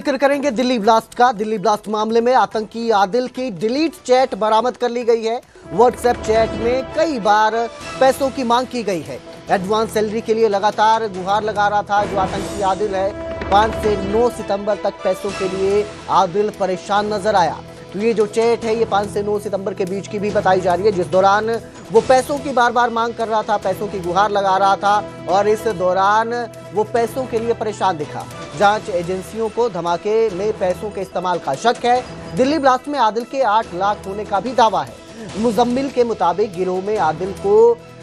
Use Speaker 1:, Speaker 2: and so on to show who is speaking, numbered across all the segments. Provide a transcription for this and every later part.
Speaker 1: जिक्र करेंगे दिल्ली ब्लास्ट का। दिल्ली ब्लास्ट मामले में आतंकी आदिल की डिलीट चैट बरामद कर ली गई है। व्हाट्सएप चैट में कई बार पैसों की मांग की गई है। एडवांस सैलरी के लिए लगातार गुहार लगा रहा था जो आतंकी आदिल है। 5 से 9 सितंबर तक पैसों के लिए आदिल परेशान नजर आया। तो ये जो चैट है ये 5 से 9 सितंबर के बीच की भी बताई जा रही है, जिस दौरान वो पैसों की बार बार मांग कर रहा था, पैसों की गुहार लगा रहा था और इस दौरान वो पैसों के लिए परेशान दिखा। जांच एजेंसियों को धमाके में पैसों के इस्तेमाल का शक है। दिल्ली ब्लास्ट में आदिल के 8 लाख होने का भी दावा है। मुजम्मिल के मुताबिक गिरोह में आदिल को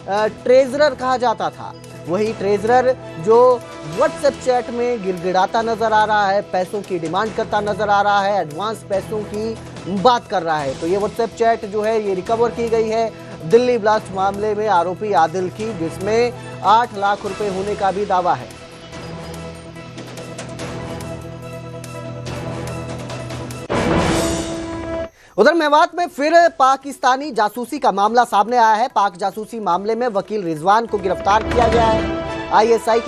Speaker 1: ट्रेजरर कहा जाता था। वही ट्रेजरर जो व्हाट्सएप चैट में गिड़गिड़ाता नजर आ रहा है, पैसों की डिमांड करता नजर आ रहा है, एडवांस पैसों की बात कर रहा है। तो ये व्हाट्सएप चैट जो है ये रिकवर की गई है दिल्ली ब्लास्ट मामले में आरोपी आदिल की, जिसमें 8 लाख रुपए होने का भी दावा है। उधर मेवात में फिर पाकिस्तानी जासूसी का मामला सामने आया है। पाक जासूसी मामले में वकील रिजवान को गिरफ्तार किया गया है। आईएसआई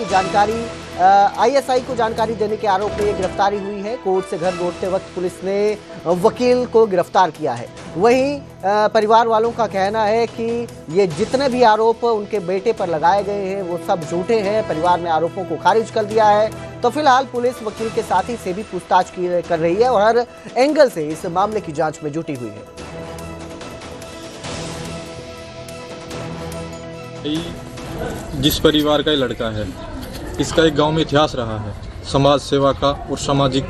Speaker 1: को जानकारी देने के आरोप में गिरफ्तारी हुई है। कोर्ट से घर लौटते वक्त पुलिस ने वकील को गिरफ्तार किया है। वहीं परिवार वालों का कहना है कि ये जितने भी आरोप उनके बेटे पर लगाए गए हैं वो सब झूठे हैं। परिवार ने आरोपों को खारिज कर दिया है। तो फिलहाल पुलिस वकील के साथी से भी पूछताछ कर रही है और हर एंगल से इस मामले की जांच में जुटी हुई है।
Speaker 2: जिस परिवार का ये लड़का है, इसका एक गांव में इतिहास रहा है समाज सेवा का और सामाजिक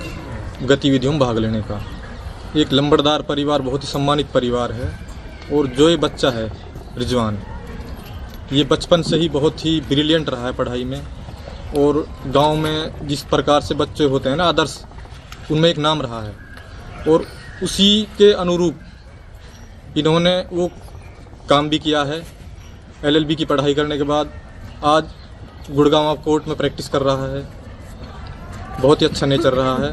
Speaker 2: गतिविधियों में भाग लेने का। एक लंबड़दार परिवार, बहुत ही सम्मानित परिवार है। और जो ये बच्चा है रिजवान, ये बचपन से ही बहुत ही ब्रिलियंट रहा है पढ़ाई में। और गांव में जिस प्रकार से बच्चे होते हैं ना आदर्श, उनमें एक नाम रहा है। और उसी के अनुरूप इन्होंने वो काम भी किया है। LLB की पढ़ाई करने के बाद आज गुड़गांव कोर्ट में प्रैक्टिस कर रहा है। बहुत ही अच्छा नेचर रहा है।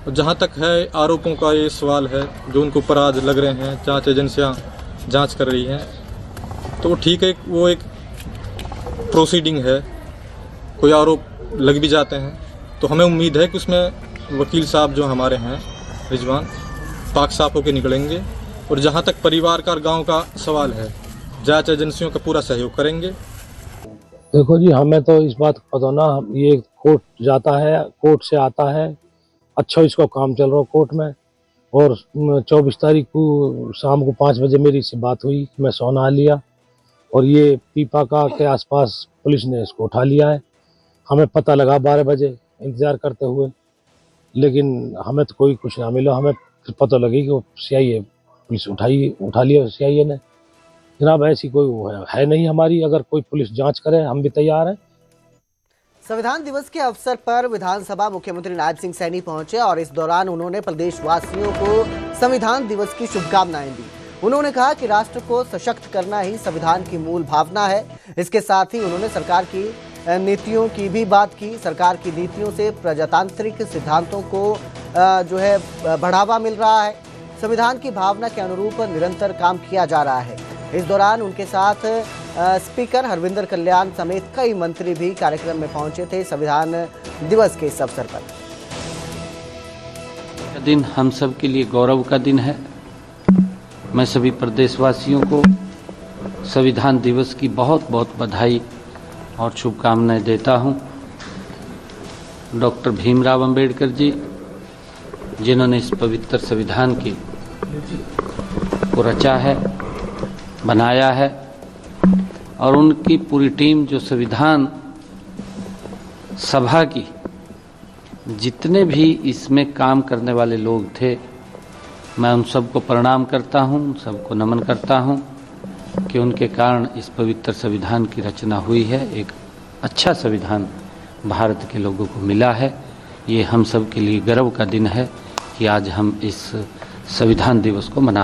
Speaker 2: और जहाँ तक है आरोपों का ये सवाल है जो उनके ऊपर आज लग रहे हैं, जांच एजेंसियाँ जांच कर रही हैं, तो वो ठीक है, वो एक प्रोसीडिंग है। कोई आरोप लग भी जाते हैं तो हमें उम्मीद है कि उसमें वकील साहब जो हमारे हैं रिजवान, पाक साफ होकर निकलेंगे। और जहाँ तक परिवार का और गाँव का सवाल है, जांच एजेंसियों का पूरा सहयोग करेंगे।
Speaker 3: देखो जी, हमें तो इस बात का पता ना, ये कोर्ट जाता है, कोर्ट से आता है, अच्छा इसका काम चल रहा कोर्ट में। और 24 तारीख को शाम को 5 बजे मेरी इससे बात हुई, मैं सोना लिया और ये पीपा का के आसपास पुलिस ने इसको उठा लिया है। हमें पता लगा 12 बजे इंतज़ार करते हुए, लेकिन हमें तो कोई कुछ ना मिला। हमें पता लगी कि वो CIA पुलिस उठा लिया CIA ने। जनाब ऐसी कोई है नहीं हमारी, अगर कोई पुलिस जांच करे हम भी तैयार हैं।
Speaker 1: संविधान दिवस के अवसर पर विधानसभा मुख्यमंत्री नायब सिंह सैनी पहुंचे और इस दौरान उन्होंने प्रदेशवासियों को संविधान दिवस की शुभकामनाएं दी। उन्होंने कहा कि राष्ट्र को सशक्त करना ही संविधान की मूल भावना है। इसके साथ ही उन्होंने सरकार की नीतियों की भी बात की। सरकार की नीतियों से प्रजातांत्रिक सिद्धांतों को जो है बढ़ावा मिल रहा है। संविधान की भावना के अनुरूप निरंतर काम किया जा रहा है। इस दौरान उनके साथ स्पीकर हरविंदर कल्याण समेत कई मंत्री भी कार्यक्रम में पहुंचे थे। संविधान दिवस के इस अवसर पर
Speaker 4: दिन हम सब के लिए गौरव का दिन है। मैं सभी प्रदेशवासियों को संविधान दिवस की बहुत बहुत बधाई और शुभकामनाएं देता हूं। डॉक्टर भीमराव अंबेडकर जी, जिन्होंने इस पवित्र संविधान को रचा है, बनाया है, और उनकी पूरी टीम जो संविधान सभा की जितने भी इसमें काम करने वाले लोग थे, मैं उन सबको प्रणाम करता हूं, उन सबको नमन करता हूं कि उनके कारण इस पवित्र संविधान की रचना हुई है। एक अच्छा संविधान भारत के लोगों को मिला है। ये हम सब के लिए गर्व का दिन है कि आज हम इस संविधान दिवस को मना